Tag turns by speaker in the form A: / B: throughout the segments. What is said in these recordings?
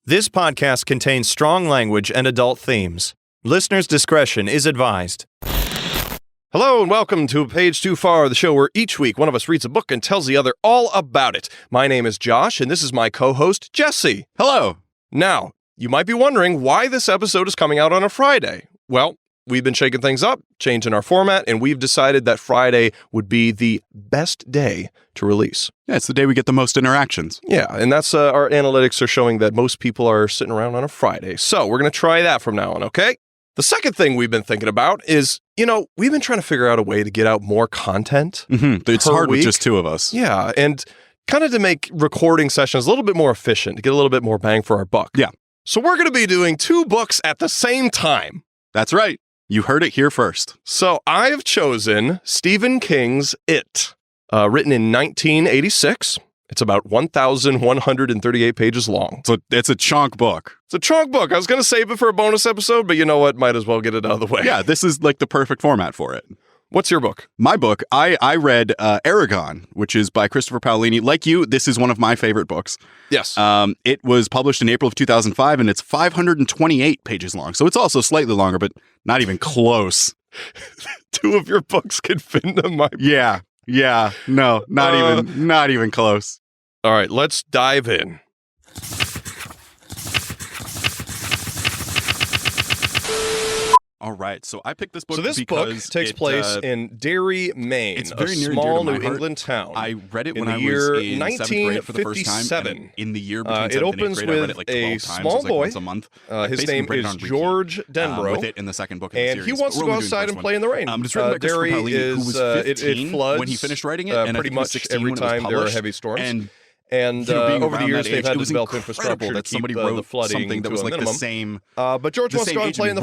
A: This podcast contains strong language and adult themes. Listener's discretion is advised. Hello and welcome to A Page Too Far, the show where each week one of us reads a book and tells the other all about it. My name is Josh, and this is my co-host, Jesse.
B: Hello.
A: Now, you might be wondering why this episode is coming out on a Friday. Well, we've been shaking things up, changing our format, and we've decided that Friday would be the best day to release.
B: Yeah, it's the day we get the most interactions.
A: Yeah, and that's our analytics are showing that most people are sitting around on a Friday. So we're going to try that from now on, okay? The second thing we've been thinking about is, we've been trying to figure out a way to get out more content.
B: It's hard with just two of us.
A: Yeah, and kind of to make recording sessions a little bit more efficient, to get a little bit more bang for our buck.
B: Yeah.
A: So we're going to be doing two books at the same time.
B: That's right. You heard it here first.
A: So I have chosen Stephen King's It, written in 1986. It's about 1,138 pages long.
B: So it's a chunk book.
A: It's a chunk book. I was going to save it for a bonus episode, but you know what? Might as well get it out of the way.
B: Yeah, this is like the perfect format for it.
A: What's your book?
B: My book, I read Eragon, which is by Christopher Paolini. Like you, this is one of my favorite books.
A: Yes.
B: It was published in April of 2005, and it's 528 pages long. So it's also slightly longer, but not even close.
A: Two of your books could fit into my book.
B: Yeah. No, not even close.
A: All right, let's dive in.
B: All right, so I picked this book.
A: So this
B: because
A: book takes place in Derry, Maine,
B: it's very
A: a
B: near
A: small
B: and dear to
A: New
B: my
A: England town.
B: I read it when I
A: year
B: was in 7th grade for the first time.
A: 1957.
B: And in the year between 7th
A: It opens
B: and 8th grade, I read
A: with
B: it like
A: a
B: 12 times.
A: small
B: It was like
A: boy.
B: once a month.
A: His name is George Denbrough.
B: With it in the second book of the
A: and
B: series.
A: he wants to go outside and play in the rain.
B: It's written by Christopher
A: Derry
B: Paolini, who was 15
A: it floods
B: when he finished writing it, and
A: pretty much every time there are heavy storms. And over the years, they've had to develop infrastructure to keep the flooding to a minimum.
B: The same,
A: but George wants to go and play in the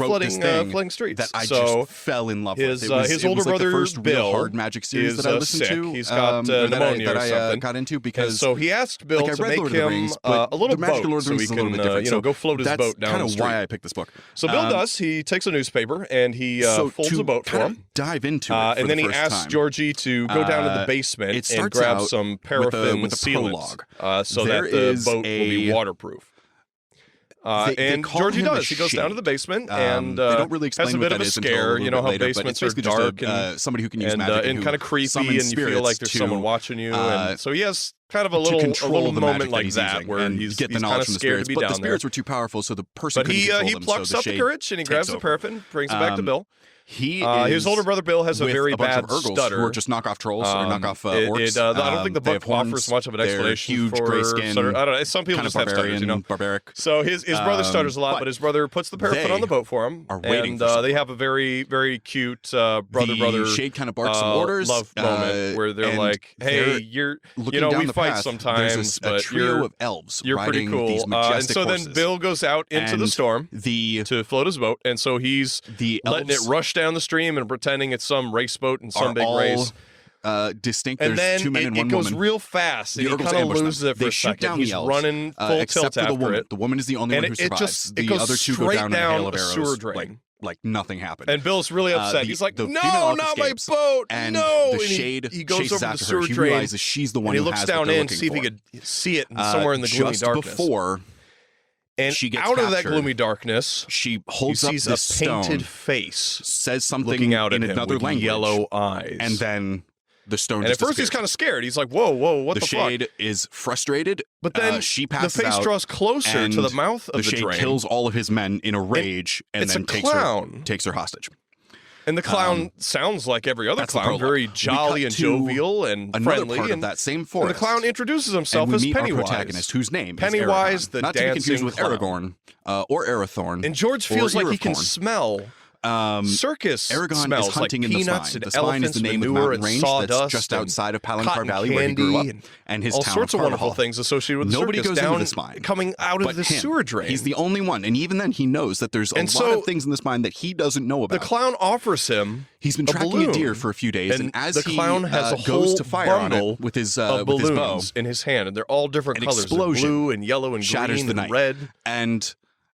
A: flooding streets.
B: That I just fell in love with.
A: His older brother,
B: the first
A: Bill,
B: real hard magic series that I listened
A: sick.
B: to.
A: He's got pneumonia or something.
B: Got into because
A: and so he asked Bill to make him a little boat so he can go float his boat down the street.
B: That's kind of why I picked this book.
A: So Bill does. He takes a newspaper and he folds a boat for him.
B: Dive into it
A: and then he asks Georgie to go down to the basement and grab some paraffin sealant so that the boat will be waterproof. And Georgie does. He goes down to the basement and
B: they don't really explain
A: has a bit of a scare. You know how basements are dark and
B: somebody who can use magic
A: and kind of creepy, and you feel like there's someone watching you. And so he has kind of a little moment like that where he's kind of scared to be down there.
B: But the spirits were too powerful, so the person couldn't control them.
A: But he plucks up the courage and he grabs the paraffin, brings it back to Bill. His older brother Bill has a very bad stutter.
B: Who are just knockoff trolls or knockoff orcs.
A: I don't think the book offers much of an explanation.
B: Huge
A: for
B: gray skin.
A: Stutter. I don't know. Some people just have stutters,
B: barbaric.
A: So his brother stutters a lot, but his brother puts the paraffin on the boat for him. And they have a very, very cute brother
B: Shade kind of barks some orders.
A: Love moment where they're like, "Hey, we fight sometimes, but
B: a trio of elves
A: you're pretty cool."
B: These
A: And so then Bill goes out into the storm to float his boat, and so he's letting it rush down the stream and pretending it's some race boat and some big race.
B: Distinct.
A: And
B: There's
A: then
B: two men and one
A: it goes
B: woman.
A: real fast. And he kind of loses it for a second. He's running full tilt after it.
B: The woman is the only one who survives.
A: The other two go down a hail of arrows. Sewer drain.
B: Like nothing happened.
A: And Bill's really upset. He's like, "No, not my boat!
B: And
A: no!"
B: The shade
A: he goes over the sewer
B: She
A: drain.
B: realizes she's the one
A: and
B: who
A: he looks
B: has
A: down
B: what they're
A: in,
B: looking
A: see if he
B: for.
A: could see it somewhere in the gloomy darkness.
B: Just before
A: she gets
B: captured,
A: out of that gloomy darkness,
B: she holds up
A: sees
B: this
A: a painted
B: stone,
A: face,
B: says something
A: looking out
B: in
A: at him
B: another
A: with
B: language,
A: yellow eyes,
B: and then the stone.
A: And at first he's kind of scared. He's like, "Whoa, what the fuck?"
B: The shade is frustrated,
A: but then
B: she passes
A: the face
B: out,
A: draws closer to the mouth of the
B: shade
A: drain.
B: Kills all of his men in a rage, and then takes her hostage.
A: And the clown sounds like every other clown, very jolly and jovial and friendly.
B: Part of that same forest.
A: And the clown introduces himself as Pennywise.
B: Our protagonist, whose name
A: Pennywise,
B: is
A: the
B: not to be confused with
A: clown.
B: Aragorn or Arathorn.
A: And George feels like he can smell circus
B: Eragon
A: smells
B: is hunting
A: like
B: in
A: peanuts
B: the spine.
A: and
B: The spine is
A: elephants,
B: the name of the
A: manure
B: mountain
A: and
B: range
A: sawdust
B: that's just outside of Palancar Valley where he
A: candy
B: grew up, and his
A: all
B: town
A: sorts of wonderful
B: Carnival.
A: things associated with the
B: Nobody
A: circus
B: goes
A: down
B: into this mine,
A: coming out of the sewer drain.
B: He's the only one, and even then he knows that there's a lot of things in this mine that he doesn't know about.
A: The clown offers him
B: He's been tracking a deer for a few days, and as
A: the clown has a
B: goes
A: whole
B: to fire on it with his bow
A: in his hand, and they're all different colors,
B: explosion
A: blue and yellow and
B: shatters
A: green
B: the
A: and
B: night.
A: red.
B: And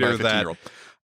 A: later
B: by a
A: that
B: 15-year-old.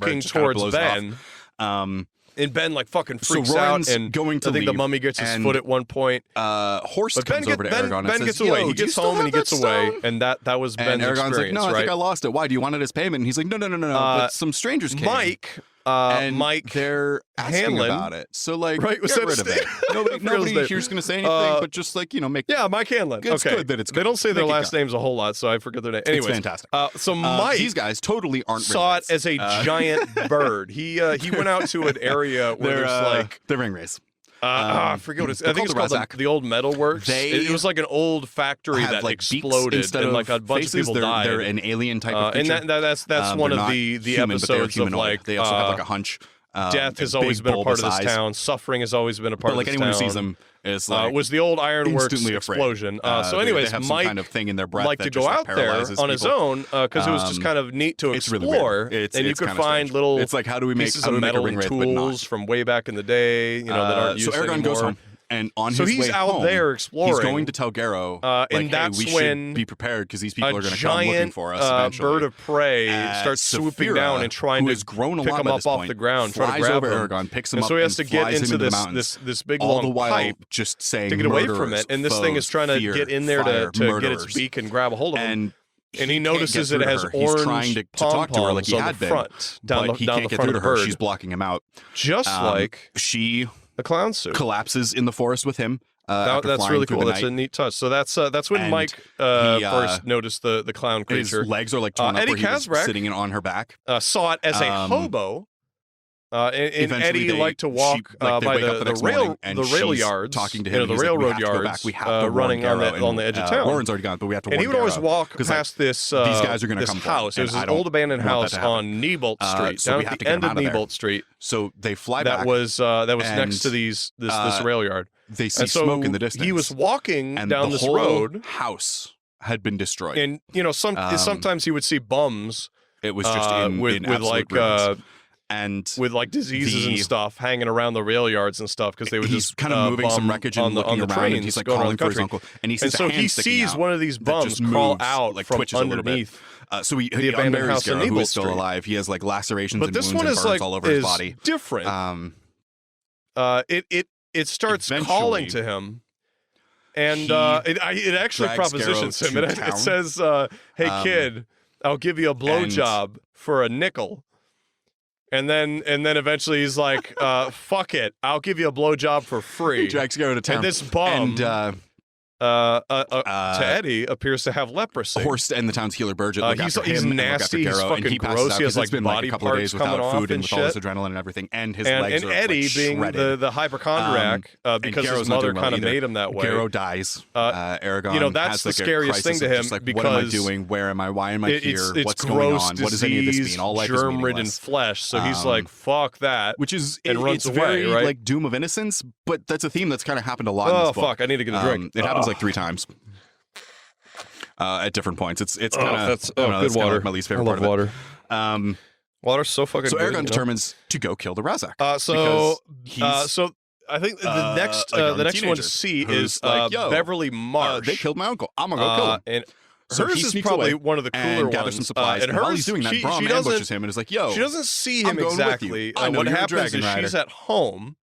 A: walking
B: just kinda
A: towards
B: blows off.
A: Ben. And Ben like fucking freaks
B: Roran's
A: out, and
B: going to
A: I think the
B: leave,
A: mummy gets his
B: and,
A: foot at one point.
B: Horst
A: But
B: comes over to Aragorn and
A: Ben
B: says,
A: gets away.
B: "Yo,
A: He
B: do you
A: gets
B: still
A: home and
B: have
A: he
B: that
A: gets away,
B: stone?"
A: and that was Ben's
B: And Aragorn's
A: experience,
B: like, "No, I
A: right?
B: think I lost it. Why? Do you want it as payment?" And he's like, "No, but some strangers came."
A: Mike,
B: Mike, they're asking
A: Hanlon,
B: about it. So like,
A: right, was
B: get
A: that
B: rid of
A: his
B: it.
A: name?
B: Nobody here's going to say anything, but just like make.
A: Yeah, Mike Hanlon.
B: It's
A: okay,
B: good that it's
A: they
B: good.
A: don't say their
B: Make it
A: last
B: go.
A: names a whole lot, so I forget their name. Anyways,
B: It's fantastic.
A: So Mike,
B: these guys totally aren't
A: saw it
B: ringwraiths.
A: as a giant bird. He went out to an area where
B: They're
A: there's like
B: they're ringwraiths.
A: I forget what it's. I think it's called the old Metalworks. It was like an old factory that
B: like
A: exploded, and like a bunch
B: faces,
A: of people died.
B: They're an alien type of creature.
A: And that's one of the
B: human,
A: episodes of like
B: they also have like a hunch.
A: Death has always been a part of this town. Suffering has always been a part of this town.
B: But like anyone who sees them is like
A: was the old Ironworks
B: instantly
A: explosion.
B: afraid.
A: So anyways,
B: they have
A: Mike
B: some kind of thing in their breath
A: liked
B: that
A: to go
B: just,
A: out there on his own because it was just kind of neat to
B: It's really
A: explore.
B: weird.
A: And you could
B: kinda
A: find
B: strange.
A: little
B: It's like, how do we make
A: pieces of metal and tools from way back in the day, that aren't used
B: So Aragorn
A: anymore.
B: goes home. And on
A: So
B: his
A: he's
B: way
A: out
B: home,
A: there exploring.
B: He's going to tell Garrow,
A: and that's
B: we
A: when
B: should be prepared because these people are going to come
A: giant
B: looking for us eventually.
A: bird of prey starts swooping down and trying to
B: grown a
A: pick
B: lot
A: him
B: by
A: up
B: this
A: off
B: point,
A: the ground, try to
B: flies
A: grab
B: over
A: him.
B: Aragorn, picks him
A: and
B: up,
A: so he has to
B: and
A: get
B: flies him
A: into
B: the mountains.
A: this big
B: all
A: long
B: the while
A: pipe
B: just saying
A: to get away from
B: murderers,
A: it. And this thing is trying to
B: fear,
A: get in there
B: fire,
A: to get its
B: murderers.
A: beak and grab a hold of him.
B: And
A: he notices
B: can't
A: it
B: get
A: has
B: through to her. He's
A: orange
B: trying to talk to her like he
A: on
B: had
A: the
B: been,
A: front, down
B: but
A: the
B: he
A: down
B: can't
A: the
B: get
A: front
B: through
A: of
B: to
A: the
B: her.
A: bird,
B: She's blocking him out.
A: just like
B: she
A: a clown suit
B: collapses in the forest with him.
A: That's really cool. That's a neat touch. So that's when
B: And
A: Mike first noticed the clown creature.
B: His legs are like torn up
A: Eddie
B: where he was
A: Kazbrak,
B: sitting on her back.
A: saw it as a hobo. And Eddie liked to walk by the rail yards,
B: talking to him.
A: the railroad yards,
B: we have to
A: running on the edge of town.
B: Warren's already gone, but we have to.
A: And he would always walk past this.
B: These guys are going to come
A: house.
B: For
A: it was an old abandoned house on Niebolt Street,
B: so
A: down at the end of Niebolt Street.
B: So they fly back.
A: That was next to this rail yard.
B: They see smoke in the distance.
A: He was walking
B: and
A: down
B: the
A: this
B: whole
A: road.
B: House had been destroyed,
A: and sometimes he would see bums.
B: It was just in
A: like
B: ruins. And
A: with like diseases and stuff hanging around the rail yards and stuff because they would
B: he's
A: just
B: kind of moving some wreckage and looking
A: the
B: around,
A: trains
B: and he's like
A: going
B: calling
A: around
B: for his uncle, and he sees
A: so he sees one of these bums crawl out
B: like
A: from
B: twitches a little bit.
A: underneath.
B: So he
A: the abandoned house in
B: Garrow, who
A: Niebolt
B: is still
A: Street.
B: alive. He has like lacerations
A: But
B: and
A: this
B: wounds
A: one
B: and
A: is
B: burns
A: like
B: all over his body.
A: Different. It starts
B: Eventually,
A: calling to him. And it actually propositions him. It says, "Hey kid, I'll give you a blowjob for a nickel." And then eventually he's like, "Fuck it, I'll give you a blowjob for free."
B: He drags Garrow to town.
A: And this bum, to Eddie, appears to have leprosy.
B: Horst and the town's healer Burgett look after
A: he's
B: him
A: nasty.
B: and look after Garrow,
A: He's fucking
B: and he passes
A: gross.
B: out
A: He has
B: 'cause
A: like
B: it's been
A: body
B: a couple of days
A: parts coming
B: without
A: off
B: food and with all this adrenaline and everything, and his legs are
A: Eddie
B: like
A: being
B: shredded.
A: the hypochondriac because his mother kind of made him that way.
B: Garrow dies. Aragorn
A: that's
B: has
A: the
B: like
A: scariest thing to him
B: like,
A: because
B: what am I doing? Where am I? Why am I here?
A: It's
B: What's going
A: gross
B: on? What does any of this mean? All life is
A: germ-ridden
B: meaningless.
A: flesh. So he's like, "Fuck that,"
B: which is
A: and runs
B: it's
A: away.
B: very
A: Right?
B: like Doom of Innocence, but that's a theme that's kind of happened a lot. in this book.
A: Fuck! I need to get a drink.
B: It happens like 3 times. At different points, it's kind of
A: that's
B: good
A: water.
B: Like my least favorite
A: I love
B: part of
A: water.
B: it.
A: Water's so fucking.
B: So
A: good,
B: Aragorn determines to go kill the Razak.
A: So I think the next one to see is
B: like, "Yo,
A: Beverly Marsh.
B: They killed my uncle. I'm gonna go kill him."
A: And
B: So
A: hers
B: he
A: is
B: sneaks
A: probably
B: away
A: one of the cooler
B: and
A: ones.
B: gathers some supplies.
A: And
B: And while
A: hers,
B: he's doing that,
A: she
B: Brom
A: doesn't-
B: ambushes him and is like, "Yo,
A: she doesn't see
B: I'm
A: him
B: going with
A: exactly.
B: you. I know
A: What
B: you're a
A: happens is
B: dragon rider."
A: she's at home,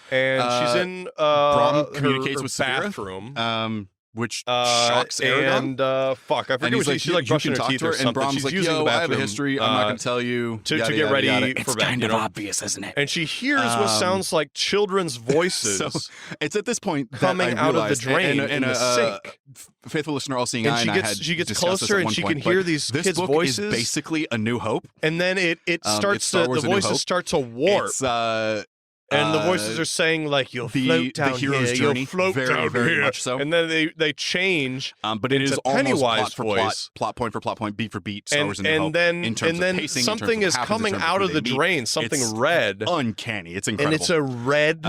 A: and she's in
B: Brom communicates
A: her
B: with Saphira,
A: bathroom.
B: which shocks Aragorn.
A: And fuck, I forget what she's like brushing her teeth or something.
B: And Brom's
A: she's
B: like,
A: using
B: "Yo,
A: the bathroom.
B: I have a history. I'm not going to tell you
A: to
B: yada,
A: get
B: yada,
A: ready
B: yada.
A: for
B: It's
A: bed.
B: kind of obvious, isn't it?"
A: And she hears what sounds like children's voices.
B: So it's at this point that
A: coming
B: I
A: out of the
B: realized,
A: drain in the sink.
B: Faithful listener, all seeing
A: And
B: eye,
A: she gets
B: discussed this
A: closer
B: at
A: and
B: one
A: she
B: point,
A: can hear
B: but
A: these
B: this
A: kids'
B: book
A: voices.
B: Is basically A New Hope,
A: and then it starts
B: Star
A: to
B: Wars
A: the
B: A New
A: voices
B: Hope.
A: start to warp.
B: It's,
A: and the voices are saying like, "You'll float down
B: the hero's
A: here,
B: journey,
A: you'll float
B: very,
A: down
B: very
A: here."
B: much so.
A: And then they change.
B: But it is
A: into
B: almost
A: Pennywise
B: plot for
A: voice.
B: plot point for plot point, beat for beat. Star Wars A New Hope.
A: And then
B: in terms of pacing, in terms
A: something
B: of
A: is
B: what happens,
A: coming
B: in terms
A: out
B: who
A: of the
B: they meet.
A: drain, something
B: It's
A: red,
B: uncanny. It's incredible,
A: and it's a red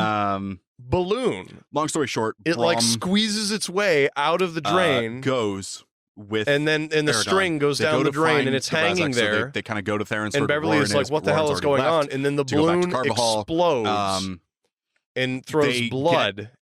A: balloon.
B: Long story short,
A: It like squeezes its way out of the drain,
B: goes with
A: and the
B: Aragorn.
A: string goes
B: They
A: down
B: go
A: the
B: to
A: drain,
B: find
A: and it's
B: the
A: hanging
B: Razak, so
A: there.
B: they kind of go to Theransford.
A: And Beverly is like, "What the hell is going on?" And then the balloon explodes and throws blood.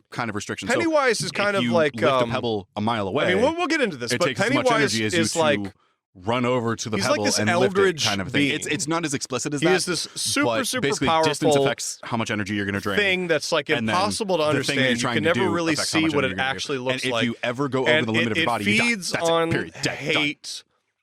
B: some kind of restriction.
A: Pennywise is kind
B: if
A: of
B: you
A: like
B: lift a pebble a mile away.
A: I mean, we'll get into this,
B: it
A: but
B: takes as much
A: Pennywise
B: energy as you
A: is
B: to
A: like
B: run over to the
A: he's
B: pebble
A: like this
B: and lift it
A: eldritch
B: kind of thing.
A: being.
B: It's not as explicit as
A: he
B: that.
A: is this super
B: but
A: super
B: basically
A: powerful
B: distance affects how much energy you're going to drain.
A: thing that's like
B: And then
A: impossible to
B: the thing that you're
A: understand. You
B: trying
A: can
B: to
A: never
B: do
A: really
B: affects how
A: see
B: much
A: what
B: energy
A: it
B: you're gonna
A: actually
B: do.
A: looks
B: and
A: like.
B: if you ever go over
A: And
B: the limit of your body,
A: it
B: you die.
A: feeds
B: That's it.
A: on
B: Period. Dead. Done.
A: hate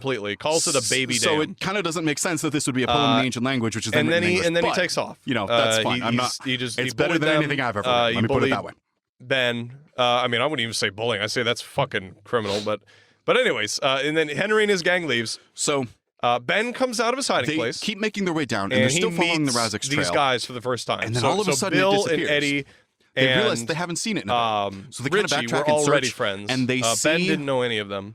A: completely. Calls it a baby dam.
B: So it kind of doesn't make sense that this would be a poem in the ancient language, which is then written in English.
A: And then he
B: But,
A: takes off.
B: You know, that's fine.
A: It's
B: better than anything I've ever read. Let me put it that way.
A: Ben, I mean, I wouldn't even say bullying. I say that's fucking criminal. But anyways, and then Henry and his gang leaves.
B: So
A: Ben comes out of his hiding place.
B: They keep making their way down, and they're still following the Razix trail.
A: These guys for the first time.
B: And then all of a sudden,
A: Bill
B: it disappears.
A: and Eddie.
B: They realize they haven't seen it in a while. So they kind of
A: Richie
B: backtrack
A: were
B: and search,
A: already friends.
B: and they see
A: Ben didn't know any of them.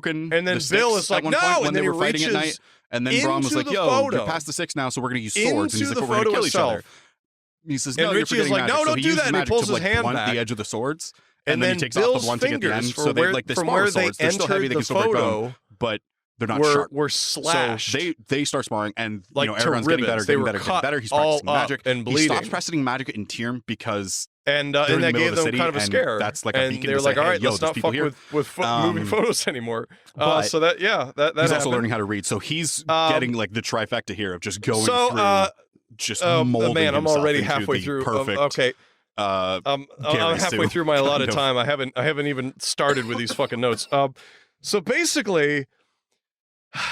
B: broken.
A: And then
B: the
A: Bill
B: sticks
A: is like,
B: at one
A: "No,"
B: point when
A: and then
B: they
A: he
B: were fighting at night.
A: reaches
B: And then Brom was
A: into
B: like,
A: the
B: "Yo,
A: photo.
B: they're past the 6 now, so we're going to use swords." And he's
A: Into
B: like,
A: the
B: "We're going to
A: photo
B: kill each other."
A: itself.
B: He says,
A: And
B: "No, you're
A: Richie is
B: forgetting
A: like,
B: magic."
A: "No,
B: So
A: don't
B: he
A: do
B: used
A: that," and he
B: magic
A: pulls
B: to,
A: his
B: like,
A: hand
B: blunt
A: back.
B: the edge of the swords.
A: And
B: then
A: then
B: he takes
A: Bill's
B: off the blunting at the
A: fingers
B: end.
A: for
B: So they
A: where-
B: like they
A: from
B: smaller
A: where they
B: swords. They're still
A: entered
B: heavy. They
A: the
B: can still break bone.
A: photo.
B: But They're not sharp.
A: were slashed.
B: So they start sparring, and
A: like
B: Aragorn's getting better, getting better. He's practicing magic
A: and bleeding.
B: He stops practicing magic in Tyrm because
A: and that gave them kind of a scare.
B: That's like a
A: and
B: beacon
A: they're
B: to
A: like,
B: say,
A: all right,
B: hey,
A: let's not fuck with moving photos anymore. So that
B: he's
A: happened.
B: also learning how to read. So he's getting like the trifecta here of just going through, just molding
A: man, I'm
B: himself
A: already
B: into
A: halfway
B: the
A: through.
B: Perfect.
A: Okay. I'm halfway through my allotted time. I haven't even started with these fucking notes. So basically,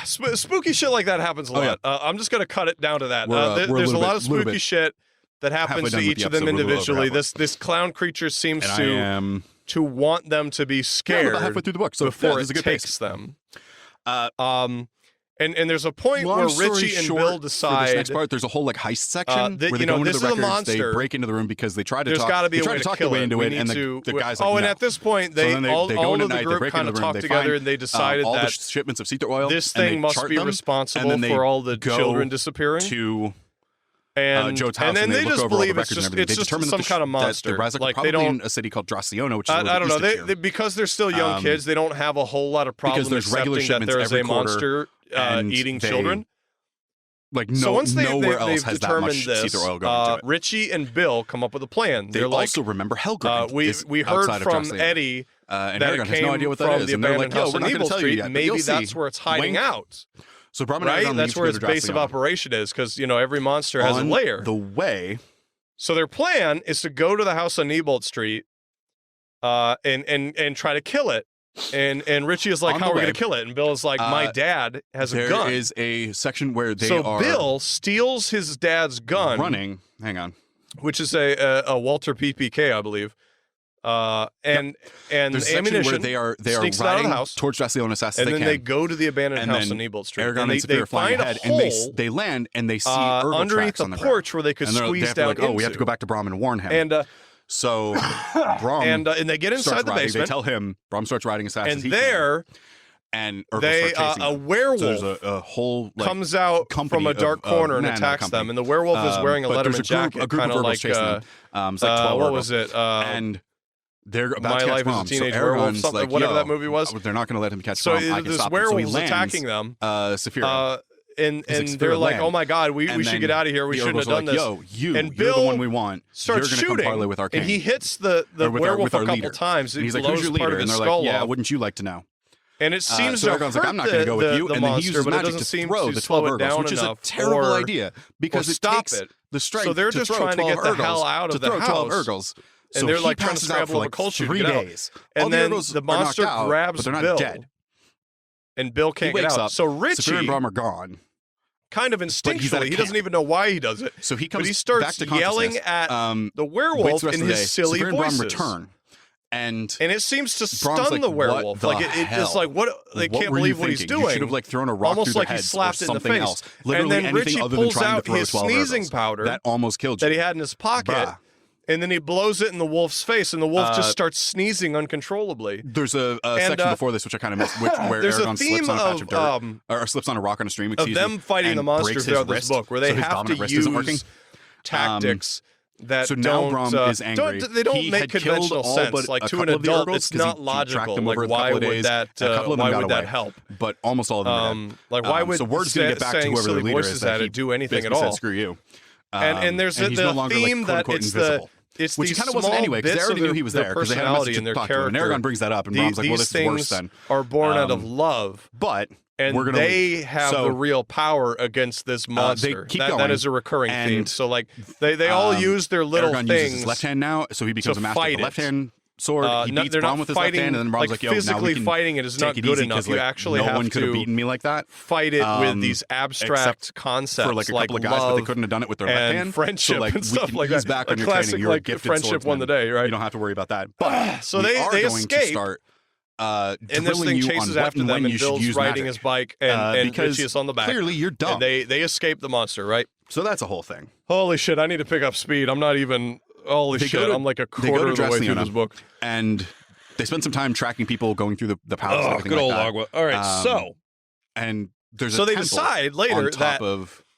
A: spooky shit like that happens a lot. I'm just gonna cut it down to that. There's a lot of spooky shit that happens to each of them individually. This clown creature seems to want them to be scared.
B: About halfway through the book, so
A: before it takes them. And there's a point where Richie and Bill decide.
B: This next part, there's a whole like heist section where they go into the records. They break into the room because they try to
A: there's got to be a way to talk their way into it,
B: and the guys.
A: Oh,
B: like,
A: and
B: no.
A: at this point,
B: they
A: all
B: go
A: of the group kind of talk together, and they decided
B: all
A: that
B: the shipments of Seether oil.
A: This thing must be responsible for all the children disappearing. And
B: Joe's house,
A: and then they just believe it's just some kind of monster.
B: Like they don't a city called Draciona, which is
A: I don't know. They because they're still young kids, they don't have a whole lot of problems accepting that there is a monster eating children.
B: Like
A: so once
B: nowhere else
A: they've
B: has
A: determined
B: that much
A: this,
B: Seether oil going into it.
A: Richie and Bill come up with a plan.
B: They also remember Helgrind.
A: We heard from Eddie
B: and
A: that
B: Aragorn
A: it
B: has no idea what that is,
A: and
B: they're like,
A: house
B: "Yo, we're not going to tell you yet."
A: Maybe that's where it's hiding out.
B: So Brom and
A: right,
B: Aragorn
A: that's where its base of operation is, because every monster has a lair.
B: The way.
A: So their plan is to go to the house on Neibolt Street, and try to kill it. And Richie is like, how are we going to kill it? And Bill is like, my dad has a gun.
B: There is a section where they
A: are... So Bill steals his dad's gun.
B: Running. Hang on.
A: Which is a Walter PPK, I believe. And
B: there's a
A: ammunition
B: where they are riding
A: out of the house,
B: towards Draciona as fast as
A: they can.
B: And
A: then they go to the abandoned house on Neibolt Street.
B: Aragorn and Saphir find ahead, and they land, and they see Urgle
A: underneath the porch where they could squeeze down into.
B: We have to go back to Brom and warn him.
A: And
B: so Brom
A: and they get inside the basement.
B: They tell him. Brom starts riding as fast as he
A: can. And there,
B: a
A: werewolf
B: so there's a whole
A: comes out from a dark corner and attacks them. And the werewolf is wearing a Letterman jacket, kind of like what was it?
B: And they're about
A: My
B: to catch
A: Life
B: Brom.
A: as a Teenage
B: So
A: Werewolf, something,
B: like,
A: whatever that movie was.
B: They're not going to let him catch
A: so
B: Brom. I can
A: this
B: stop
A: werewolf
B: him.
A: is attacking them.
B: Saphira.
A: And they're like, oh my god, we should get out of here. We shouldn't have done this.
B: Yo,
A: and
B: Bill,
A: Bill
B: the one we want.
A: starts shooting,
B: parlay with our king.
A: and he hits the werewolf a couple times.
B: And he's like, who's your leader? And they're like, yeah, wouldn't you like to know?
A: And it seems to hurt
B: like, I'm not going to go with you.
A: The
B: and then he uses
A: monster,
B: magic to throw the 12 Urgles, which is a terrible idea because it takes the strength.
A: So they're just trying to get the hell out of the house. And they're like trying to scramble over culture
B: 3 days.
A: And then the monster grabs
B: Bill. But they're not dead.
A: And Bill can't get out. So Richie
B: and Brom are gone.
A: Kind of instinctually, he doesn't even know why he does it.
B: So he comes
A: but he starts
B: back to
A: yelling at the werewolf in his silly
B: voices.
A: voices.
B: And Brom return. And
A: it seems to stun the werewolf. Like it's like what they can't believe what he's doing.
B: You should have like thrown a rock
A: almost
B: through
A: like
B: the
A: he slapped it in the face.
B: Else. Literally
A: and then
B: anything
A: Richie
B: other than
A: pulls
B: trying
A: out
B: to throw
A: his
B: 12
A: sneezing powder
B: that almost killed you.
A: that he had in his pocket. And then he blows it in the wolf's face, and the wolf just starts sneezing uncontrollably.
B: There's a section before this which I kind of missed, where Aragorn slips on a patch of dirt, or slips on a rock on a stream.
A: Of them fighting the monster throughout this book, where they have to use tactics that
B: so now Brom is angry.
A: They don't make conventional sense. Like to an adult, it's not logical. Like why would that help?
B: But almost all of them.
A: Like why would
B: so words didn't get back to whoever the leader is that he
A: do anything at all?
B: Screw you.
A: And there's the theme that it's the. It's
B: which he kind of wasn't anyway, because they already knew he was there because they had a message to talk to him. And Aragorn brings that up, and Brom's like, well, this is worse then.
A: Are born out of love.
B: But
A: and they have the real power against this monster. That is a recurring theme. So like they all use their little
B: Aragorn
A: things.
B: Uses his left hand now, so he becomes a master of the left hand sword. He beats Brom with his left hand, and then Brom's like, yo, now we can
A: fighting it is not good enough. You actually have to.
B: No one could have beaten me like that.
A: Fight it with these abstract concepts
B: for like a couple of guys, but they couldn't have done it with their left hand.
A: Friendship and stuff like that.
B: He's back on your training. You're a gifted
A: friendship won the day, right?
B: You don't have to worry about that. But
A: so they escape. And this thing chases after them, and Bill's riding his bike, and Richie is on the back.
B: Clearly, you're dumb.
A: And they escape the monster, right?
B: So that's a whole thing.
A: Holy shit! I need to pick up speed. I'm not even. Holy shit! I'm like a quarter of the way through this book,
B: and they spend some time tracking people going through the palace.
A: Oh,
B: and
A: good old
B: like
A: Agua. All right,
B: and there's
A: they decide later
B: on top of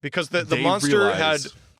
A: because the
B: They
A: monster
B: realized-
A: had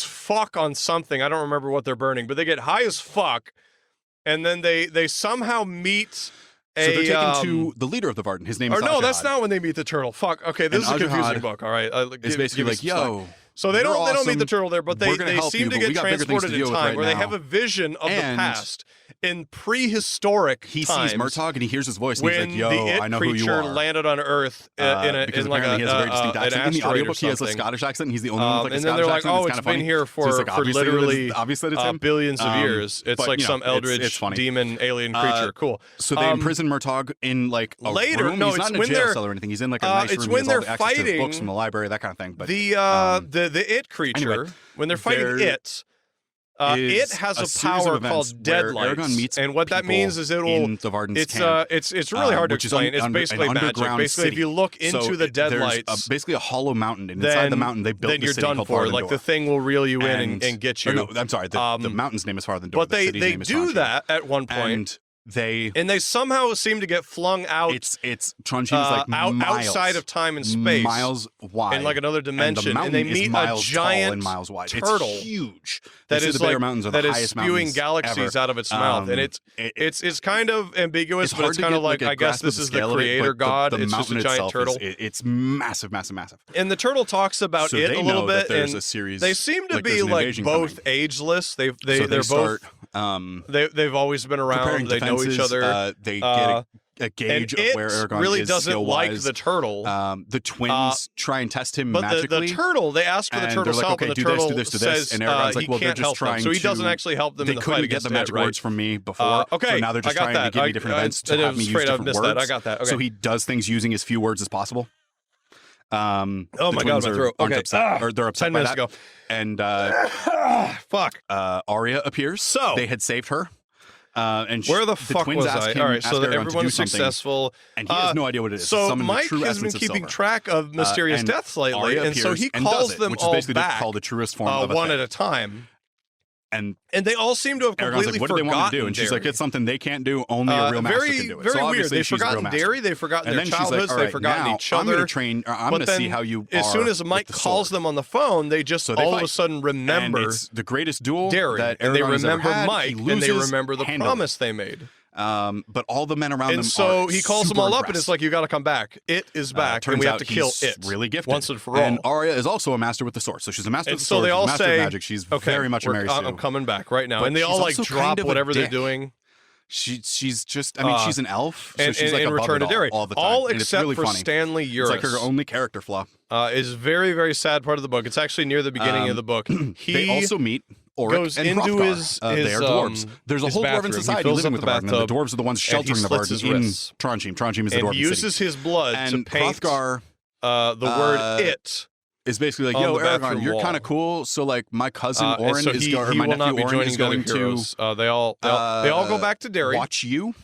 A: as fuck on something. I don't remember what they're burning, but they get high as fuck, and then they somehow meet
B: So they're taken to the leader of the Varden. His name is
A: Or no,
B: Ajahad.
A: that's not when they meet the turtle. Fuck. Okay, this
B: And
A: is a confusing
B: Ajahad
A: book. All right,
B: It's basically like, yo.
A: So they
B: you're
A: don't
B: awesome.
A: meet the turtle there, but
B: We're
A: they
B: gonna help
A: seem
B: you,
A: to
B: but
A: get
B: we got bigger things to
A: transported in
B: deal with
A: time
B: right
A: where they
B: now.
A: have a vision of the
B: And
A: past in prehistoric
B: He
A: times.
B: sees Murtagh and he hears his voice and
A: When
B: he's like,
A: the
B: yo,
A: it
B: I know who you
A: creature
B: are.
A: landed on Earth
B: Because
A: in like
B: apparently he has a very distinct
A: an
B: accent. In the
A: asteroid or
B: audiobook, he has a
A: something.
B: Scottish accent, and he's the only one with like a
A: And then
B: Scottish
A: they're like,
B: accent.
A: oh,
B: It's
A: it's
B: kind of
A: been
B: funny.
A: here
B: So it's like,
A: for
B: obviously
A: literally
B: obviously that it's him.
A: billions of years. It's
B: but,
A: like
B: you know,
A: some eldritch
B: it's funny.
A: demon alien creature. Cool.
B: So they imprison Murtagh in like a
A: later-
B: room.
A: no,
B: He's
A: it's
B: not in a
A: when
B: jail
A: they're-
B: cell or anything. He's in like a nice
A: it's
B: room.
A: when
B: He has all
A: they're
B: the access to
A: fighting
B: books from the library, that kind of thing. But
A: the it creature,
B: anyway,
A: when they're fighting
B: there
A: it. It has a
B: series of
A: power
B: events
A: called
B: where
A: deadlights,
B: Aragorn meets
A: and what that
B: people
A: means is it'll.
B: in the Varden's camp,
A: It's really hard to
B: which is
A: explain. It's
B: an
A: basically magic.
B: underground
A: Basically, if
B: city.
A: you look into
B: So
A: the
B: there's
A: deadlights,
B: basically a hollow mountain, and inside the mountain they built
A: then
B: this
A: you're
B: city
A: done
B: called
A: for.
B: Farthendor.
A: Like the thing will reel you in and get you.
B: Or no, I'm sorry. The mountain's name is Farthendor.
A: But
B: the
A: they
B: city's name is
A: do
B: Trondheim.
A: that at one point,
B: and
A: they somehow seem to get flung out.
B: It's Trondheim is like miles,
A: outside of time and space,
B: miles wide,
A: in like another dimension,
B: and
A: they
B: is
A: meet a
B: miles tall
A: giant
B: and miles wide.
A: turtle
B: It's huge.
A: that
B: They say
A: is
B: the Bear
A: like
B: Mountains are
A: that
B: the
A: is
B: highest
A: spewing
B: mountains
A: galaxies
B: ever.
A: out of its mouth, and it's kind of ambiguous,
B: It's
A: but
B: hard
A: it's
B: to
A: kind of
B: get,
A: like
B: a
A: I guess
B: grasp of
A: this
B: the
A: is the
B: scale of it,
A: creator
B: but
A: god.
B: The
A: It's just a
B: mountain
A: giant
B: itself
A: turtle,
B: it's massive.
A: and the turtle talks about
B: So
A: it
B: they
A: a little
B: know
A: bit.
B: that there's
A: and
B: a series.
A: they seem to
B: like,
A: be
B: there's an
A: like
B: invasion
A: both
B: coming.
A: ageless.
B: So
A: They're
B: start,
A: both. They've always been around.
B: preparing
A: They know each
B: defenses,
A: other.
B: They get a gauge
A: and
B: of where Aragorn
A: really
B: is
A: doesn't like
B: skill-wise.
A: the turtle.
B: The twins try and test him
A: But
B: magically.
A: the turtle, they ask for the
B: and
A: turtle's
B: they're like,
A: help,
B: okay,
A: and the
B: do this,
A: turtle
B: do this, do this.
A: says
B: And Aragorn's like,
A: he
B: well, they're
A: can't
B: just
A: help them,
B: trying
A: so he doesn't
B: to-
A: actually help them
B: They
A: in the fight
B: couldn't get
A: against
B: the
A: it,
B: magic
A: right?
B: words from me before.
A: Okay,
B: So now they're just
A: I got
B: trying
A: that.
B: to give me different events to
A: I
B: have
A: was
B: me use
A: afraid I'd
B: different
A: missed
B: words.
A: that. I got that. Okay.
B: So he does things using as few words as possible.
A: Oh my God, my throat.
B: Aren't
A: Okay.
B: upset, or they're upset
A: 10
B: by
A: minutes
B: that.
A: ago.
B: And
A: Fuck.
B: Arya appears.
A: So-
B: they had saved her. And
A: Where the fuck
B: twins
A: was
B: ask
A: I?
B: him-
A: All right,
B: ask
A: so that
B: Aragorn to
A: everyone
B: do
A: is
B: something,
A: successful.
B: and he has no idea what it is.
A: So
B: Summon the
A: Mike
B: true
A: has been
B: essence of
A: keeping
B: silver.
A: track of mysterious
B: And
A: deaths lately,
B: Arya
A: and so he
B: appears and does
A: calls
B: it,
A: them
B: which is
A: all
B: basically just
A: back
B: called the truest form of a
A: one
B: thing.
A: at a time.
B: And
A: they all seem to have
B: Aragorn's
A: completely
B: like, what do they
A: forgotten
B: want to do? And she's like,
A: Darry.
B: it's something they can't do. Only a real master can do it.
A: Very
B: So
A: weird.
B: obviously
A: They've
B: she's a real
A: forgotten
B: master.
A: Darry. They've forgotten
B: And
A: their
B: then she's like,
A: childhoods.
B: all
A: They've
B: right,
A: forgotten
B: now
A: each other.
B: I'm going to train. I'm going to see how you
A: as
B: are
A: soon as Mike
B: with the
A: calls
B: sword.
A: them on the phone, they just
B: So they
A: all of a
B: fight.
A: sudden
B: And
A: remember
B: it's the greatest duel
A: Darry,
B: that
A: and they
B: Aragorn has ever
A: remember
B: had.
A: Mike,
B: He
A: and they
B: loses
A: remember the
B: handily.
A: promise they made.
B: But all the men around
A: And
B: them
A: so
B: are
A: he calls them
B: super
A: all up, and
B: impressed.
A: it's like, you got to come back. It is back, and
B: Turns
A: we have
B: out
A: to kill
B: he's
A: it.
B: really gifted.
A: Once and for all.
B: And Arya is also a master with the sword. So she's a master
A: And
B: with the
A: so
B: sword.
A: they
B: She's
A: all
B: a master
A: say,
B: of magic. She's
A: okay,
B: very much a Mary Sue.
A: I'm coming back right now.
B: But
A: And they all
B: she's
A: like
B: also
A: drop
B: kind of a
A: whatever they're
B: dick.
A: doing.
B: She's just, I mean, she's an elf. So
A: And
B: she's like
A: in
B: above
A: Return
B: it
A: to Darry.
B: all the time.
A: All
B: and it's
A: except
B: really
A: for
B: funny.
A: Stanley
B: It's
A: Uris.
B: like her only character flaw.
A: Is very, very sad part of the book. It's actually near the beginning of the book.
B: They also meet Oric
A: goes
B: and
A: into
B: Hrothgar.
A: his
B: They are dwarves. There's a
A: his
B: whole
A: bathroom.
B: dwarven
A: He
B: society
A: fills
B: living
A: up
B: with
A: the
B: the Varden, and
A: bathtub,
B: the dwarves are the ones
A: and he
B: sheltering the
A: slits his
B: Varden in
A: wrists.
B: Trondheim. Trondheim is the
A: and
B: dwarven
A: uses
B: city.
A: his blood
B: And
A: to paint
B: Hrothgar
A: the word it.
B: is basically like,
A: on
B: yo,
A: the bathroom
B: Aragorn, you're
A: wall.
B: kind of cool. So like my cousin
A: And
B: Oren
A: so
B: is
A: he,
B: going, or
A: he
B: my
A: will not
B: nephew
A: be
B: Oren
A: joining
B: is
A: the other
B: going to
A: heroes. They all go back to Darry,
B: watch you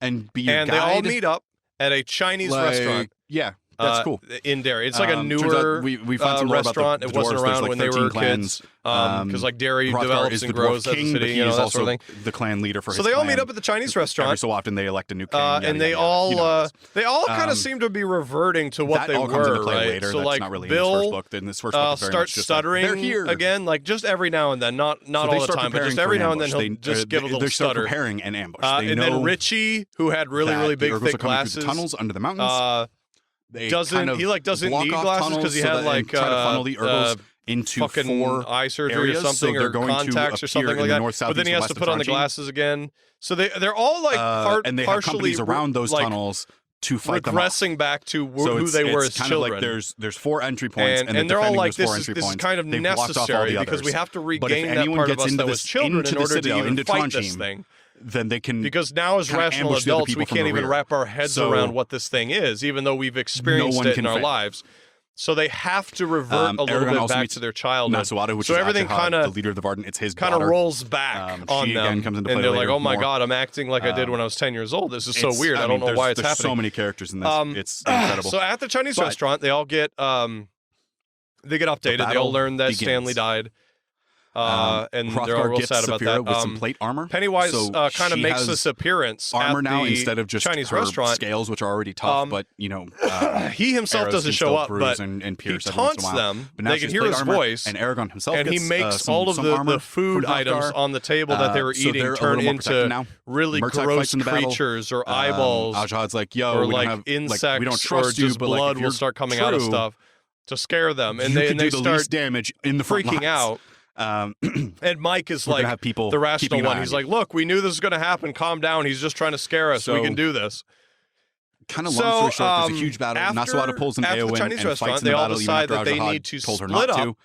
B: and be your
A: and
B: guide.
A: they all meet up at a Chinese restaurant.
B: Yeah, that's cool.
A: In Derry. It's like a
B: turns
A: newer
B: out we find some lore about
A: restaurant.
B: the
A: It wasn't
B: dwarves.
A: around
B: There's like
A: when they
B: 13
A: were
B: clans.
A: kids. Because like Derry
B: Hrothgar
A: develops
B: is
A: and
B: the
A: grows
B: dwarf
A: as a
B: king, but
A: city,
B: he
A: that
B: is
A: sort
B: also
A: of thing.
B: the clan leader for his
A: So they all
B: clan.
A: meet up at the Chinese
B: Every
A: restaurant.
B: so often they elect a new king. yada,
A: And they
B: yada,
A: all
B: yada. You know how it is.
A: kind of seem to be reverting to what
B: that
A: they
B: all comes into
A: were,
B: play
A: right?
B: later.
A: So
B: That's
A: like
B: not really in this first
A: Bill
B: book. In this first book, it's very much
A: starts
B: just
A: stuttering
B: like, they're here
A: again, like just every now and then, not
B: So
A: all
B: they
A: the
B: start
A: time, but just
B: preparing
A: every
B: for
A: now
B: an
A: and then
B: ambush.
A: he'll just give a little
B: They start
A: stutter.
B: preparing an ambush.
A: And then Richie, who had really big
B: the Urgos
A: thick
B: are coming through
A: glasses,
B: the tunnels under the mountains. They
A: doesn't
B: kind of
A: doesn't
B: block
A: need
B: off
A: glasses
B: tunnels
A: because he
B: so
A: had
B: that-
A: like
B: and try to funnel the Urgos into
A: fucking
B: 4
A: eye surgery
B: areas,
A: or something,
B: so they're
A: or
B: going to
A: contacts or
B: appear
A: something
B: in
A: like
B: the
A: that.
B: north, south,
A: But then
B: east,
A: he
B: and
A: has to
B: west
A: put
B: of
A: on the
B: Trondheim.
A: glasses again. So they're all like
B: and they have
A: partially
B: companies around those
A: like,
B: tunnels to fight them off.
A: regressing back to
B: So
A: who they were as
B: it's kind
A: children.
B: of like there's 4 entry points, and,
A: and they're all like,
B: those 4
A: this
B: entry
A: is
B: points.
A: kind of
B: They've blocked off all
A: necessary
B: the
A: because we
B: others.
A: have to
B: But if
A: regain that
B: anyone
A: part of
B: gets
A: us
B: into
A: that was
B: this-
A: children
B: into
A: in
B: the
A: order to
B: citadel,
A: even
B: into
A: fight this
B: Trondheim,
A: thing.
B: then they can
A: Because now as
B: kinda
A: rational
B: ambush the other
A: adults,
B: people
A: we
B: from
A: can't
B: the
A: even
B: rear.
A: wrap our heads
B: So
A: around what this thing is, even though we've experienced
B: one
A: it
B: can
A: in our
B: fight.
A: lives. So they have to revert a little
B: Aragorn
A: bit
B: also
A: back
B: meets
A: to their childhood.
B: Masuada, which
A: so
B: is
A: everything
B: Ajahad,
A: kind
B: the
A: of
B: leader of the Varden. It's his
A: kind
B: daughter.
A: of rolls back on
B: she
A: them,
B: again comes into play
A: and they're
B: later
A: like, "Oh my
B: more.
A: god, I'm acting like I did when I was 10 years old. This is so weird. I don't know why it's
B: there's
A: happening."
B: so many characters in this. It's incredible.
A: So at the Chinese restaurant, they all get updated. They all
B: battle
A: learn that
B: begins.
A: Stanley died. and they're all
B: Hrothgar
A: real
B: gifts
A: sad about
B: Saphira
A: that.
B: with some plate armor.
A: Pennywise
B: So
A: kind of
B: she
A: makes
B: has
A: this appearance
B: armor
A: at
B: now
A: the
B: instead of just
A: Chinese
B: her
A: restaurant.
B: scales, which are already tough, but
A: He himself
B: arrows
A: doesn't
B: can
A: show
B: still
A: up,
B: bruise
A: but
B: and
A: he
B: pierce every once in
A: taunts
B: a while.
A: them.
B: But now
A: They
B: she
A: can
B: has
A: hear
B: plate
A: his
B: armor,
A: voice,
B: and Aragorn himself
A: and he
B: gets,
A: makes all of
B: some
A: the
B: armor
A: food
B: from Hrothgar.
A: items on the table that they were
B: So
A: eating
B: they're a
A: turn
B: little more protected
A: into
B: now.
A: really
B: Murtagh
A: gross
B: fights in the battle.
A: creatures or eyeballs,
B: Ajad's like, yo,
A: or
B: we
A: like
B: don't have,
A: insects,
B: we don't
A: or
B: trust you,
A: just
B: but like,
A: blood
B: if
A: will
B: you're
A: start coming out of
B: true,
A: stuff to scare them, and
B: you
A: they
B: can
A: and
B: do
A: they
B: the
A: start
B: least damage in the front
A: freaking
B: lines.
A: out. And Mike is
B: We're gonna
A: like
B: have people
A: the rational
B: keeping an
A: one.
B: eye
A: He's
B: on
A: like, "Look, we knew this was going to happen. Calm down. He's just trying to scare us. We
B: So-
A: can do this."
B: Kind of long story short, there's a huge battle.
A: After
B: Nasrada pulls an
A: the
B: Eowyn
A: Chinese
B: and
A: restaurant,
B: fights in
A: they
B: the
A: all
B: battle, even
A: decide
B: after
A: that they
B: Ajahad
A: need to
B: told her
A: split
B: not
A: up
B: to.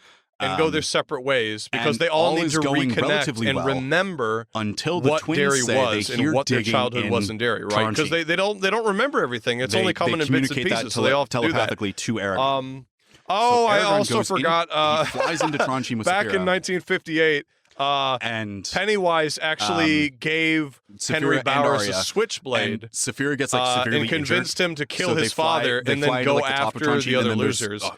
A: and go their separate ways because
B: and
A: they all
B: all
A: need
B: is
A: to
B: going
A: reconnect
B: relatively
A: and
B: well
A: remember
B: until the
A: what
B: twins
A: Derry
B: say
A: was
B: they
A: and
B: hear
A: what their
B: digging
A: childhood
B: in
A: was in Derry, right? Because
B: Taranchi.
A: they don't remember everything. It's only coming in bits and
B: communicate
A: pieces,
B: that
A: so they all have to do that.
B: telepathically to Aragorn.
A: Oh, I
B: Aragorn
A: also
B: goes in,
A: forgot.
B: he flies into Taranchi with
A: back
B: Saphira,
A: in 1958.
B: and
A: Pennywise actually gave
B: Saphira
A: Henry
B: and
A: Bowers a
B: Arya,
A: switchblade
B: and Saphira gets like severely
A: and convinced him to kill
B: So they
A: his
B: fly-
A: father
B: they
A: and
B: fly
A: then
B: into,
A: go
B: like, the top of
A: after
B: Taranchi,
A: the
B: and
A: other
B: then there's-
A: losers.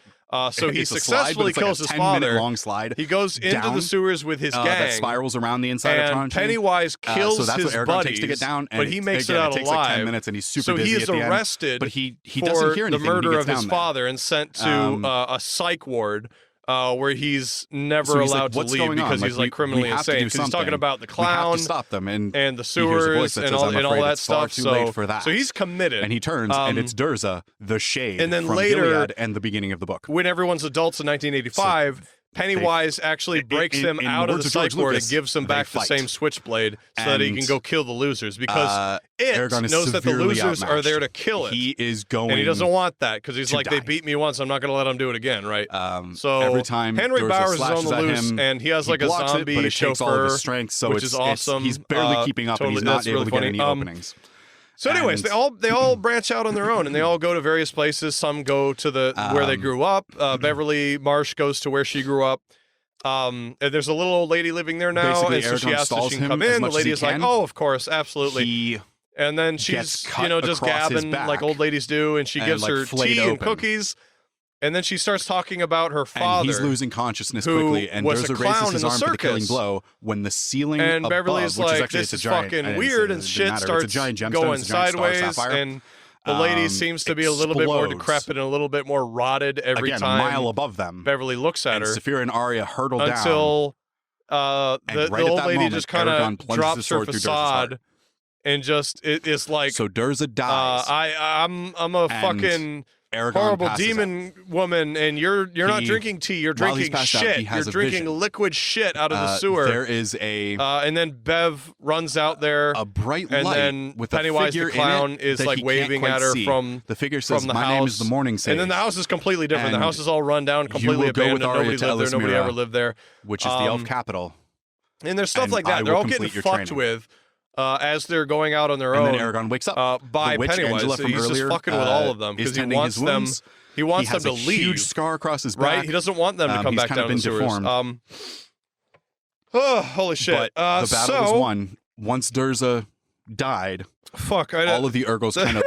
A: So he
B: it's a slide, but
A: successfully
B: it's like
A: kills
B: a
A: his
B: 10-minute
A: father.
B: long slide.
A: He goes into
B: down,
A: the sewers with his gang.
B: that spirals around the inside of
A: and
B: Taranchi.
A: Pennywise kills
B: so that's
A: his
B: what Aragorn
A: buddies,
B: takes to get down, and
A: but he makes
B: again,
A: it out
B: it takes
A: alive.
B: like 10 minutes, and he's super
A: so
B: busy
A: he is
B: at the end,
A: arrested
B: but he
A: for
B: doesn't hear
A: the
B: anything when he
A: murder
B: gets
A: of his
B: down there.
A: father and sent to a psych ward. Where he's never
B: So he's
A: allowed
B: like,
A: to
B: "What's
A: leave
B: going on?
A: because
B: Like,
A: he's like
B: we
A: criminally
B: have to do
A: insane. Because he's talking
B: something.
A: about the
B: We have
A: clown
B: to stop them, and
A: the
B: he hears a
A: sewers
B: voice that
A: and
B: says,
A: all
B: "I'm
A: and all
B: afraid
A: that
B: it's far
A: stuff.
B: too late for that."
A: So he's committed.
B: And he turns, and it's Durza, the Shade,
A: and then
B: from
A: later,
B: Gilead and the beginning of the book.
A: when everyone's adults in 1985, Pennywise actually breaks him
B: in
A: out
B: the
A: of
B: words
A: the
B: of
A: psych
B: George
A: ward
B: Lucas,
A: and gives him
B: they
A: back the
B: fight.
A: same switchblade so that he
B: And,
A: can go kill the losers because it
B: Aragorn is
A: knows that the
B: severely
A: losers are
B: outmatched.
A: there to kill it.
B: He is going,
A: and he doesn't want that because he's
B: to
A: like, they
B: die.
A: beat me once, I'm not going to let them do it again, right?
B: So every time
A: Henry
B: Durza
A: Bowers is
B: slashes
A: on the
B: at
A: loose,
B: him,
A: and he has like a
B: blocks
A: zombie
B: it, but it takes all of
A: chauffeur,
B: his strength, so
A: which
B: it's
A: is awesome.
B: He's barely keeping up, and he's not
A: that's
B: able
A: really
B: to get
A: funny.
B: any openings.
A: So, anyways,
B: And-
A: they all branch out on their own, and they all go to various places. Some go to the where they grew up. Beverly Marsh goes to where she grew up. And there's a little old lady living there now,
B: Basically,
A: and so she
B: Aragorn
A: asks if
B: stalls
A: she can
B: him
A: come
B: as
A: in. The
B: much as
A: lady
B: he
A: is like,
B: can.
A: "Oh, of course, absolutely."
B: He
A: And then
B: gets
A: she's
B: cut
A: just
B: across his
A: gabbing
B: back
A: like old ladies do, and she
B: and,
A: gives
B: like,
A: her
B: flayed
A: tea and
B: open.
A: cookies. And then she starts talking about her father.
B: And he's losing consciousness
A: who
B: quickly, and
A: was a
B: Durza
A: clown
B: raises
A: in
B: his
A: the
B: arm for the killing
A: circus.
B: blow when the ceiling
A: And
B: above,
A: Beverly's
B: which is
A: like,
B: actually
A: "This
B: it's a
A: is
B: giant,
A: fucking
B: I didn't
A: weird,"
B: say
A: and
B: it
A: shit
B: didn't matter. It's a
A: starts
B: giant gemstone,
A: going
B: it's a giant star
A: sideways,
B: sapphire.
A: and the lady seems to be a little bit more
B: explodes.
A: decrepit and a little bit more rotted every
B: Again,
A: time
B: a mile above them.
A: Beverly looks at
B: And
A: her.
B: Saphira and Arya hurtle down.
A: Until the
B: right at
A: old
B: that
A: lady
B: moment,
A: just kind
B: Aragorn
A: of
B: plunges
A: drops
B: his
A: her
B: sword through Durza's
A: facade
B: heart.
A: and just it's like
B: So Durza dies.
A: I'm a fucking
B: Aragorn
A: horrible
B: passes
A: demon woman, and you're not
B: He-
A: drinking tea, you're
B: while he's
A: drinking
B: passed out,
A: shit.
B: he has
A: You're
B: a
A: drinking
B: vision.
A: liquid shit out of the sewer.
B: There is a
A: and then Bev runs out there.
B: bright
A: and
B: light
A: then
B: with
A: Pennywise
B: a figure
A: the clown
B: in it
A: is
B: that
A: like
B: he can't
A: waving
B: quite
A: at her
B: see.
A: from
B: the figure says,
A: the
B: "My
A: house.
B: name is the Morning Sage,"
A: And then the house is completely different. The
B: And
A: house is all run down, completely
B: will go with
A: abandoned.
B: Arya
A: Nobody
B: to
A: lived there. Nobody
B: Elismira,
A: ever lived there.
B: which is the elf capital.
A: And there's stuff
B: and
A: like
B: I
A: that. They're
B: will
A: all getting
B: complete your
A: fucked
B: training.
A: with as they're going out on their
B: And
A: own.
B: then Aragorn wakes up.
A: By
B: the witch
A: Pennywise.
B: Angela
A: So
B: from
A: he's
B: earlier,
A: just fucking with all of them
B: is
A: because he
B: tending
A: wants
B: his
A: them.
B: wounds.
A: He wants
B: has
A: them to
B: a
A: leave.
B: huge scar across his back.
A: Right? He doesn't want them to come
B: he's
A: back
B: kind of
A: down
B: been
A: the sewers.
B: deformed.
A: Oh, holy shit!
B: But the battle was won once Durza died.
A: Fuck!
B: All of the Urgos kind of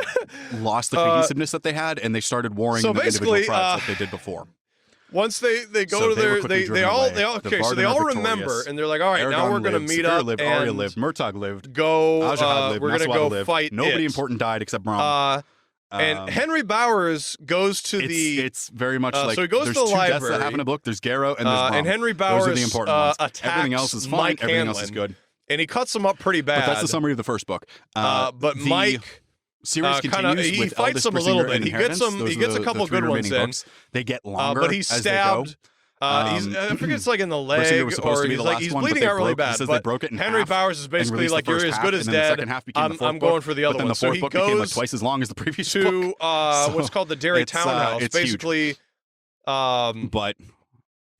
B: lost the cohesiveness that they had, and they started warring
A: so
B: in the individual
A: basically,
B: tribes like they did before.
A: Once they go
B: So
A: to
B: they were
A: their
B: quickly
A: they
B: driven
A: all
B: away.
A: they all
B: The
A: okay so
B: Varden
A: they
B: are
A: all
B: victorious.
A: remember and they're like, all right,
B: Aragorn
A: now we're gonna
B: lived,
A: meet
B: Saphira
A: up
B: lived,
A: and
B: Arya lived, Murtagh lived,
A: go
B: Ajahad lived,
A: we're gonna
B: Nasrata
A: go
B: lived.
A: fight
B: Nobody
A: it.
B: important died except Brom.
A: And Henry Bowers goes to
B: it's very much like
A: so he goes
B: there's
A: to the
B: two deaths
A: library.
B: that happen in a book. There's Garrow and there's Brom.
A: And Henry Bowers
B: Those are the important ones.
A: attacks
B: Everything else is fine.
A: Mike
B: Everything else
A: Hanlon,
B: is good.
A: and he cuts him up pretty bad.
B: But that's the summary of the first book.
A: But Mike
B: series continues
A: he
B: with
A: fights
B: Eldest
A: him a little
B: Brisingr
A: bit.
B: and
A: He gets
B: Inheritance.
A: him. He
B: Those
A: gets
B: are
A: a couple
B: the three
A: good ones
B: remaining
A: in.
B: books. They get longer
A: but he's
B: as they go.
A: stabbed. I forget it's like in the
B: Brisingr
A: leg,
B: was supposed
A: or
B: to be
A: he's
B: the
A: like
B: last
A: he's
B: one, but
A: bleeding
B: they
A: out really
B: broke- it
A: bad.
B: says
A: But
B: they broke it in
A: Henry
B: half
A: Bowers is
B: and
A: basically
B: released the
A: like, you're
B: first
A: as
B: half,
A: good as
B: and then the
A: dead.
B: second half became the fourth
A: I'm going
B: book,
A: for the other
B: but then
A: one.
B: the
A: So
B: fourth
A: he
B: book became like
A: goes
B: twice as long as the previous
A: to
B: book.
A: what's called the Derry
B: it's,
A: Townhouse.
B: it's huge.
A: Basically,
B: But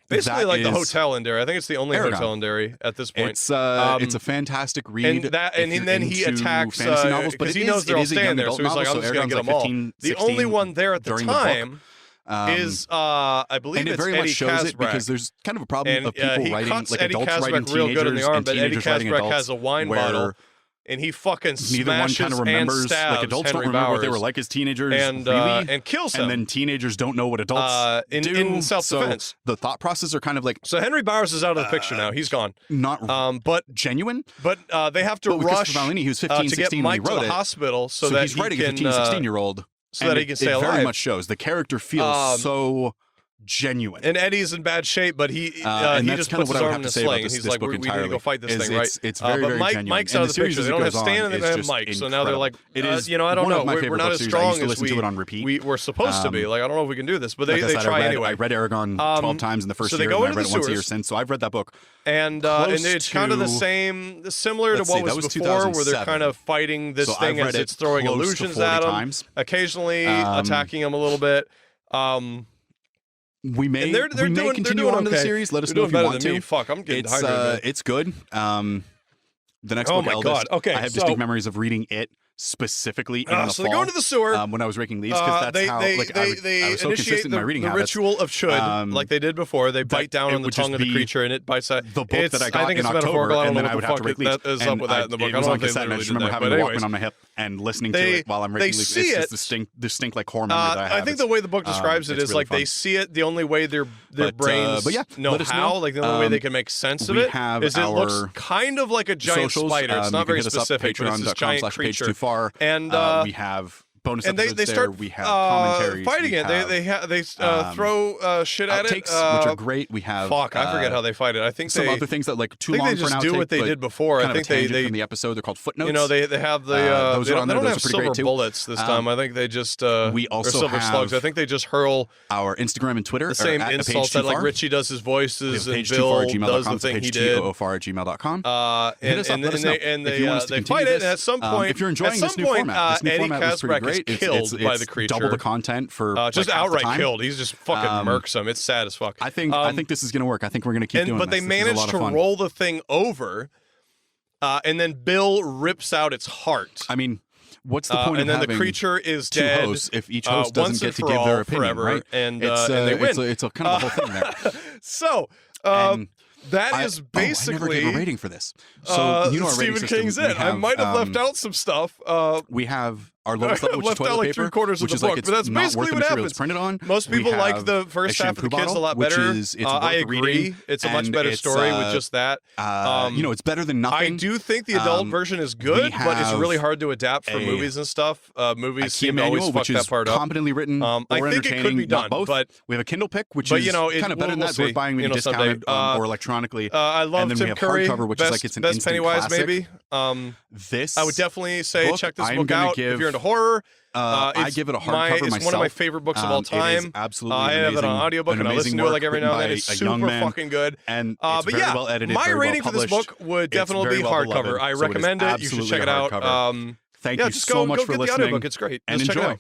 A: basically
B: that
A: like the
B: is
A: hotel in Derry. I think it's the only
B: Aragorn.
A: hotel in Derry at this point.
B: it's a fantastic read.
A: And then he attacks
B: fantasy novels, but
A: because he knows they're all staying there. So he's like, I'm just gonna get them all. The only one there at the time is I believe
B: and it
A: it's
B: very
A: Eddie
B: much shows
A: Kasbrak.
B: it because there's kind of a problem
A: And
B: of people
A: he
B: writing
A: cuts
B: like
A: Eddie
B: adults writing
A: Kasbrak real good in the
B: teenagers
A: arm,
B: and
A: but Eddie
B: teenagers writing
A: Kasbrak
B: adults
A: has a wine
B: where
A: bottle. and he fucking
B: Neither one
A: smashes
B: kind of
A: and
B: remembers.
A: stabs
B: Like adults
A: Henry
B: don't remember what they
A: Bowers
B: were like as teenagers,
A: and
B: really,
A: and kills him.
B: and then teenagers don't know what adults
A: in
B: do.
A: self-defense.
B: So the thought process are kind of like
A: So Henry Bowers is out of the picture now. He's gone.
B: not
A: But
B: genuine.
A: they have to
B: But with
A: rush
B: Christopher Paolini, he was 15,
A: to get
B: 16 when he
A: Mike to
B: wrote
A: the
B: it.
A: hospital so
B: So
A: that
B: he's
A: he
B: writing
A: can
B: a 15, 16-year-old.
A: so that he can stay
B: it
A: alive.
B: very much shows. The character feels so genuine.
A: And Eddie's in bad shape, but he
B: and that's
A: just
B: kind of
A: puts
B: what
A: his
B: I would
A: arm
B: have
A: in
B: to
A: a
B: say about
A: sling.
B: this,
A: He's
B: this
A: like,
B: book
A: we need to
B: entirely.
A: go fight this
B: is
A: thing, right?
B: It's very,
A: but
B: very genuine.
A: Mike's
B: And
A: out of the
B: series
A: picture.
B: as
A: They
B: it
A: don't have
B: goes
A: Stan
B: on
A: and they
B: is
A: don't have
B: just
A: Mike. So now they're like,
B: incredible.
A: you know, I don't
B: one
A: know.
B: of my
A: We're
B: favorite
A: not
B: book
A: as
B: series. I
A: strong
B: used to
A: as
B: listen to it on repeat.
A: we're supposed to be. Like, I don't know if we can do this, but
B: Like
A: they
B: I said,
A: try
B: I
A: anyway.
B: read Aragon 12 times in the first
A: So they
B: year,
A: go
B: and I
A: into
B: read
A: the
B: it once a year
A: sewers.
B: since. So I've read that book.
A: And it's kind of the same, similar to
B: Let's
A: what
B: see, that
A: was
B: was
A: before, where they're
B: 2007.
A: kind of fighting this
B: So
A: thing
B: I've
A: as
B: read
A: it's
B: it
A: throwing
B: close to
A: illusions
B: 40
A: at him,
B: times.
A: occasionally attacking him a little bit.
B: We may
A: They're doing
B: continue on to the
A: okay.
B: series. Let us
A: They're
B: know if
A: doing
B: you
A: better
B: want
A: than me.
B: to.
A: Fuck, I'm getting
B: It's
A: dehydrated.
B: it's good. The next
A: Oh
B: book,
A: my
B: Eldest,
A: God. Okay,
B: I have
A: so-
B: distinct memories of reading it specifically in the
A: so
B: fall.
A: they go into the sewer.
B: When I was raking leaves, because that's how
A: they
B: I was so
A: initiate
B: consistent in my reading
A: the
B: habits.
A: ritual of should, like they did before. They bite down
B: it
A: on the
B: would just
A: tongue of the
B: be
A: creature, and it bites out.
B: The book that I got
A: think
B: in
A: it's
B: October,
A: metaphorical. I don't
B: and
A: know
B: then I
A: what
B: would
A: the
B: have to
A: fuck
B: rake leaves.
A: that is up with that in the book.
B: It
A: I
B: was
A: don't know
B: on
A: if they
B: cassette, and I
A: literally
B: just
A: did
B: remember
A: that,
B: having
A: but
B: a
A: anyway.
B: Walkman on my hip and listening to
A: They-
B: it while I'm
A: they
B: raking leaves.
A: see
B: It's
A: it.
B: just distinct like core memory that I have.
A: I think the way the book describes it
B: it's
A: is
B: really
A: like they
B: fun.
A: see it. The only way their
B: But,
A: brains
B: but yeah,
A: know
B: let us
A: how,
B: know.
A: like the only way they can make sense of
B: we
A: it,
B: have
A: is it looks
B: our
A: kind of like a giant
B: socials.
A: spider. It's
B: You
A: not
B: can
A: very
B: hit us up,
A: specific, but it's this giant
B: patreon.com/page
A: creature.
B: too far.
A: And
B: we have bonus
A: and
B: episodes
A: they start
B: there. We have commentaries.
A: fighting
B: we
A: it.
B: have,
A: They throw shit at it,
B: outtakes, which are great. We have
A: fuck, I forget how they fight it. I think
B: some
A: they
B: other things that like too
A: I think
B: long
A: they
B: for an
A: just do
B: outtake,
A: what they
B: but
A: did before.
B: kind
A: I
B: of
A: think
B: a tangent
A: they
B: from the episode. They're called footnotes.
A: you know they have the
B: those
A: they
B: are
A: don't,
B: on
A: they
B: there.
A: don't
B: Those
A: have
B: are pretty
A: silver
B: great too.
A: bullets this time. I think they just
B: we
A: or
B: also
A: silver slugs.
B: have
A: I think they just hurl
B: our Instagram and Twitter
A: the same
B: are at
A: insults that like Richie does his voices and Bill does the thing he did.
B: page2far@gmail.com.
A: And
B: us up, let us know.
A: and
B: If you want us to
A: they
B: continue
A: fight it.
B: this,
A: And at some point,
B: if you're enjoying this new format,
A: Eddie
B: format was pretty
A: Kasparek is
B: great.
A: killed by
B: It's
A: the creature.
B: double the content for
A: just
B: like half the
A: outright
B: time.
A: killed. He's just fucking murks him. It's sad as fuck.
B: I think this is going to work. I think we're going to keep doing
A: But
B: this.
A: they
B: This is a lot
A: managed
B: of
A: to
B: fun.
A: roll the thing over, and then Bill rips out its heart.
B: I mean, what's the point
A: and
B: of
A: then the
B: having
A: creature is
B: two
A: dead
B: hosts if each host doesn't
A: once
B: get
A: and
B: to
A: for
B: give their
A: all,
B: opinion,
A: forever,
B: right?
A: and
B: they
A: win.
B: It's a kind of a whole thing there.
A: So
B: And
A: that is basically
B: I never gave a rating for this. So you know our rating
A: Stephen
B: system.
A: King's
B: we
A: it. I
B: have,
A: might have left out some stuff.
B: We have our lowest level, which is
A: left
B: toilet
A: out like
B: paper,
A: 3/4 of
B: which
A: the
B: is
A: book,
B: like it's
A: but that's
B: not
A: basically
B: worth the
A: what
B: material
A: happens.
B: it's printed on.
A: Most
B: We
A: people like
B: have
A: the first
B: a
A: half of the
B: shampoo
A: kids a
B: bottle,
A: lot
B: which
A: better.
B: is- it's
A: I
B: worth
A: agree.
B: reading,
A: It's a much
B: and
A: better
B: it's,
A: story with just that.
B: It's better than
A: I
B: nothing.
A: do think the adult version is good, but it's really hard to adapt for movies and stuff. Movies seem to always
B: manual,
A: fuck
B: which
A: that
B: is
A: part up.
B: competently written.
A: I
B: or
A: think it could
B: entertaining,
A: be
B: not
A: done,
B: both.
A: but
B: we have a Kindle pick, which
A: but,
B: is
A: you know,
B: kind of better than
A: we'll
B: that. It's
A: see.
B: worth buying maybe
A: You know,
B: discounted
A: someday.
B: or electronically.
A: I love
B: and then
A: Tim
B: we have
A: Curry.
B: hardcover, which is like it's an
A: Best
B: instant
A: Pennywise,
B: classic.
A: maybe.
B: This
A: I would definitely say
B: book,
A: check this
B: I'm
A: book
B: gonna
A: out
B: give-
A: if you're into horror.
B: I give it a hardcover myself.
A: It's one of my favorite books of all time.
B: It is absolutely
A: I have it on audiobook, and I listen to it like every now and then. It's super fucking good.
B: And
A: but
B: very
A: yeah,
B: well edited,
A: my
B: very
A: rating
B: well
A: for this
B: published.
A: book would
B: It's
A: definitely
B: very
A: be
B: well
A: hardcover.
B: beloved,
A: I
B: so it is
A: recommend it. You should
B: absolutely
A: check it out.
B: hardcover. Thank
A: yeah,
B: you
A: just
B: so
A: go
B: much
A: get
B: for
A: the
B: listening.
A: audiobook. It's great.
B: And
A: Just check it
B: enjoy.
A: out.